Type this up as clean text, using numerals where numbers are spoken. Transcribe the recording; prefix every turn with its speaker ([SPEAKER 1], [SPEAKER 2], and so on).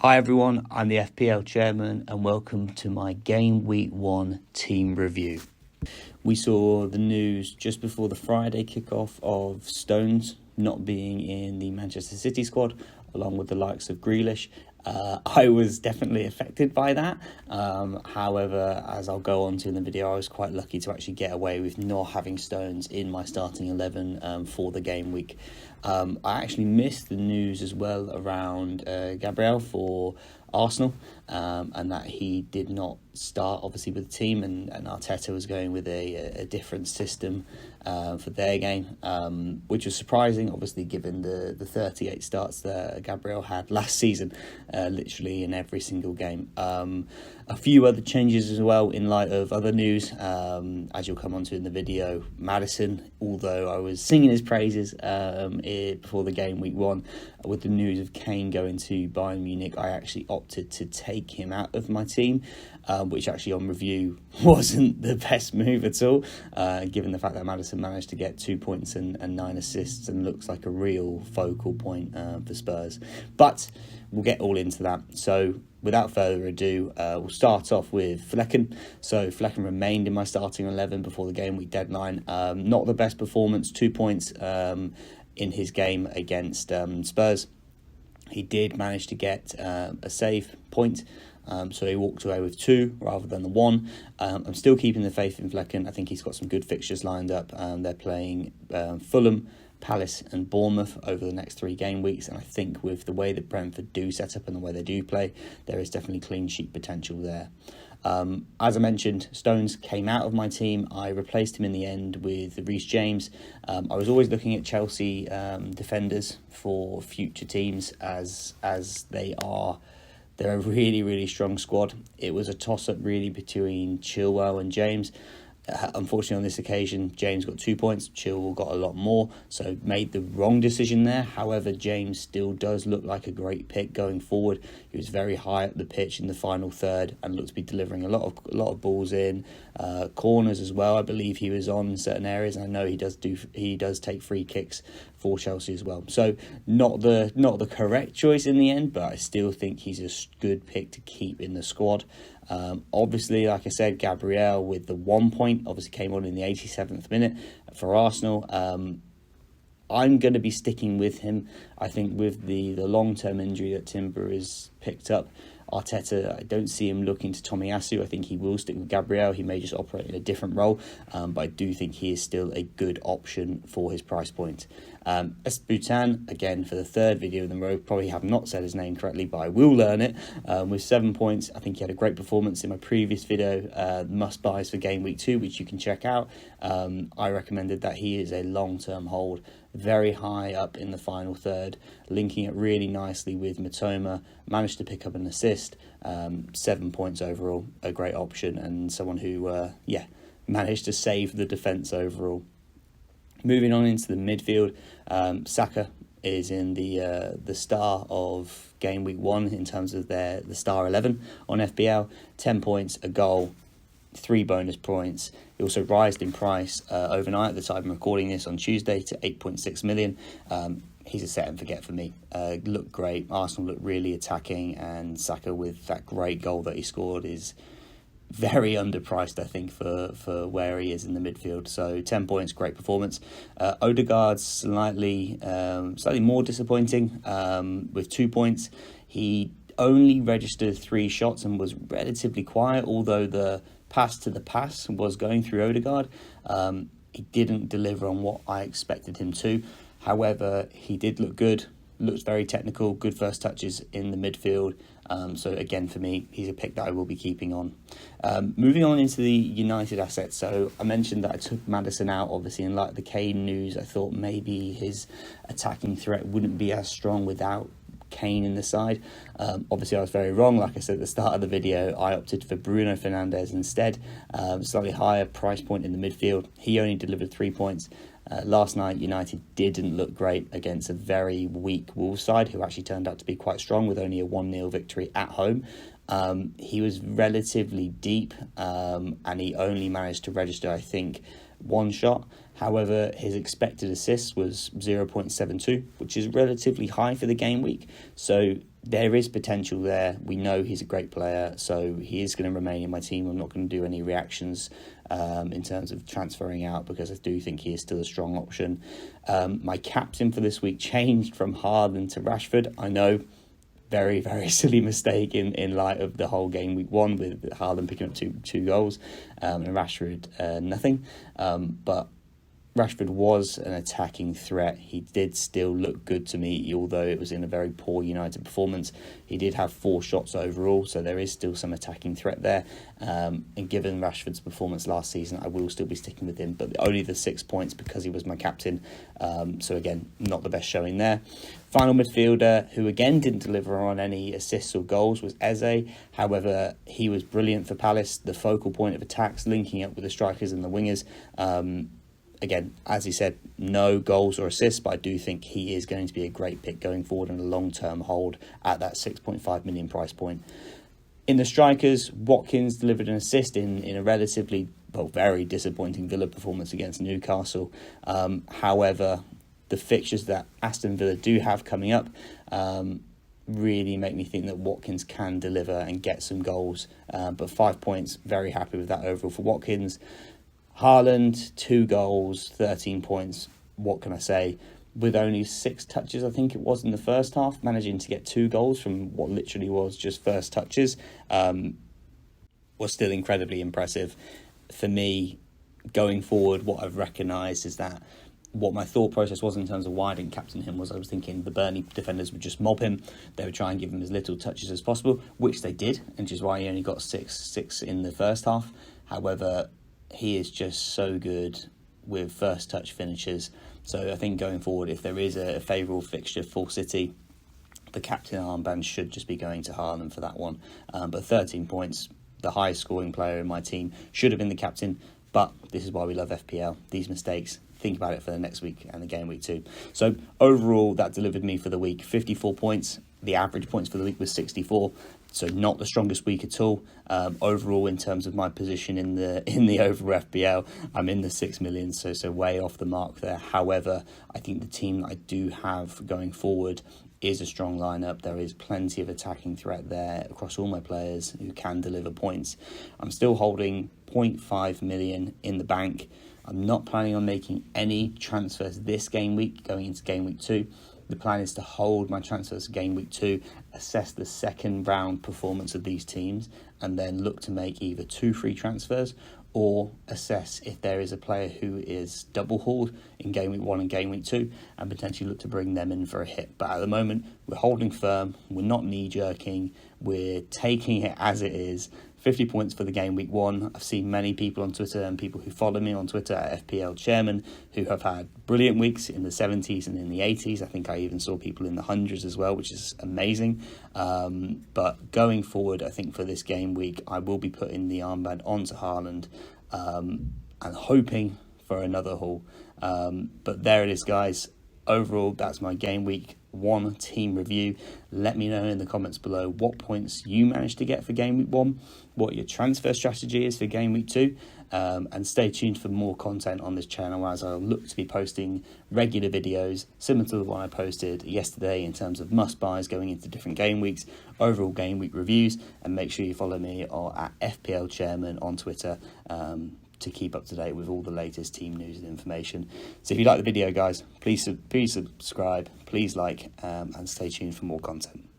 [SPEAKER 1] Hi everyone, I'm the FPL chairman and welcome to my Game Week 1 team review. We saw the news just before the Friday kickoff of Stones not being in the Manchester City squad, along with the likes of Grealish. I was definitely affected by that. However, as I'll go on to in the video, I was quite lucky to actually get away with not having Stones in my starting 11 for the game week. I actually missed the news as well around Gabriel for Arsenal, and that he did not start obviously with the team, and Arteta was going with a different system for their game, which was surprising obviously given the 38 starts that Gabriel had last season, literally in every single game. A few other changes as well in light of other news, as you'll come onto in the video. Maddison, although I was singing his praises before the game week 1, with the news of Kane going to Bayern Munich, I actually opted to take him out of my team, which actually on review wasn't the best move at all, given the fact that Maddison managed to get 2 points and 9 assists and looks like a real focal point for Spurs. But we'll get all into that. So without further ado, we'll start off with Flecken. So Flecken remained in my starting 11 before the game week deadline. Not the best performance, 2 points in his game against Spurs. He did manage to get a save point, so he walked away with 2 rather than the 1. I'm still keeping the faith in Flecken. I think he's got some good fixtures lined up. They're playing Fulham, Palace and Bournemouth over the next 3 game weeks, and I think with the way that Brentford do set up and the way they do play, there is definitely clean sheet potential there. As I mentioned, Stones came out of my team. I replaced him in the end with Reece James. I was always looking at Chelsea defenders for future teams as they're a really, really strong squad. It was a toss-up really between Chilwell and James. Unfortunately, on this occasion, James got 2 points, Chilwell got a lot more, so made the wrong decision there. However, James still does look like a great pick going forward. He was very high up the pitch in the final third and looked to be delivering a lot of balls in, corners as well. I believe he was on certain areas, and I know he does take free kicks for Chelsea as well. So not the correct choice in the end, but I still think he's a good pick to keep in the squad. Obviously, like I said, Gabriel with the 1 point obviously came on in the 87th minute for Arsenal. I'm going to be sticking with him. I think with the long-term injury that Timber has picked up, Arteta, I don't see him looking to Tomiyasu. I think he will stick with Gabriel. He may just operate in a different role, but I do think he is still a good option for his price point. Esbutan, again, for the 3rd video in the row, probably have not said his name correctly, but I will learn it, with 7 points. I think he had a great performance in my previous video, must-buys for Game Week 2, which you can check out. I recommended that he is a long-term hold, very high up in the final third, linking it really nicely with Mitoma, managed to pick up an assist, 7 points overall, a great option, and someone who, managed to save the defence overall. Moving on into the midfield, Saka is in the star of Game Week 1 in terms of the star 11 on FPL, 10 points, a goal, 3 bonus points. He also rised in price overnight at the time of recording this on Tuesday to 8.6 million. He's a set and forget for me. Looked great. Arsenal looked really attacking, and Saka with that great goal that he scored is very underpriced, I think, for where he is in the midfield. So 10 points, great performance. Odegaard's slightly more disappointing with 2 points. He only registered 3 shots and was relatively quiet, although the pass to the pass was going through Odegaard. He didn't deliver on what I expected him to. However, he did look good. Looks very technical, good first touches in the midfield. So again, for me, he's a pick that I will be keeping on. Moving on into the United assets. So I mentioned that I took Maddison out, obviously, in light of the Kane news. I thought maybe his attacking threat wouldn't be as strong without Kane in the side. Obviously, I was very wrong. Like I said at the start of the video, I opted for Bruno Fernandes instead. Slightly higher price point in the midfield. He only delivered 3 points. Last night, United didn't look great against a very weak Wolves side, who actually turned out to be quite strong with only a 1-0 victory at home. He was relatively deep, and he only managed to register, I think, 1 shot. However, his expected assist was 0.72, which is relatively high for the game week. So there is potential there. We know he's a great player, so he is going to remain in my team. I'm not going to do any reactions in terms of transferring out, because I do think he is still a strong option. My captain for this week changed from Haaland to Rashford. I know, very, very silly mistake in light of the whole game week 1 with Haaland picking up two goals and Rashford nothing. But Rashford was an attacking threat. He did still look good to me, although it was in a very poor United performance. He did have 4 shots overall, so there is still some attacking threat there. And given Rashford's performance last season, I will still be sticking with him, but only the 6 points because he was my captain. So again, not the best showing there. Final midfielder, who again didn't deliver on any assists or goals, was Eze. However, he was brilliant for Palace, the focal point of attacks, linking up with the strikers and the wingers. Again, as he said, no goals or assists, but I do think he is going to be a great pick going forward and a long-term hold at that 6.5 million price point. In the strikers, Watkins delivered an assist in a relatively, very disappointing Villa performance against Newcastle. However, the fixtures that Aston Villa do have coming up really make me think that Watkins can deliver and get some goals. But 5 points, very happy with that overall for Watkins. Haaland, 2 goals, 13 points. What can I say? With only 6 touches, I think it was, in the first half, managing to get 2 goals from what literally was just first touches, was still incredibly impressive. For me, going forward, what I've recognised is that what my thought process was in terms of why I didn't captain him was I was thinking the Burnley defenders would just mob him. They would try and give him as little touches as possible, which they did, and which is why he only got six in the first half. However, he is just so good with first touch finishes. So I think going forward, if there is a favourable fixture for City, the captain armband should just be going to Haaland for that one. But 13 points, the highest scoring player in my team, should have been the captain. But this is why we love FPL. These mistakes, think about it for the next week and the game week 2. So overall, that delivered me for the week 54 points. The average points for the week was 64. So not the strongest week at all. Overall, in terms of my position in the overall FPL, I'm in the 6 million, so way off the mark there. However, I think the team that I do have going forward is a strong lineup. There is plenty of attacking threat there across all my players who can deliver points. I'm still holding 0.5 million in the bank. I'm not planning on making any transfers this game week going into game week 2. The plan is to hold my transfers game week 2, assess the second round performance of these teams, and then look to make either 2 free transfers or assess if there is a player who is double hauled in game week 1 and game week 2 and potentially look to bring them in for a hit. But at the moment, we're holding firm, we're not knee-jerking, we're taking it as it is. 50 points for the game week 1. I've seen many people on Twitter and people who follow me on Twitter at FPL Chairman who have had brilliant weeks in the 70s and in the 80s. I think I even saw people in the hundreds as well, which is amazing. But going forward, I think for this game week, I will be putting the armband onto Haaland and hoping for another haul. But there it is, guys. Overall, that's my game week 1 team review. Let me know in the comments below what points you managed to get for game week 1, what your transfer strategy is for game week 2, and stay tuned for more content on this channel as I'll look to be posting regular videos similar to the one I posted yesterday in terms of must buys going into different game weeks, overall game week reviews, and make sure you follow me or at FPL Chairman on Twitter to keep up to date with all the latest team news and information. So if you like the video, guys, please subscribe, please like, and stay tuned for more content.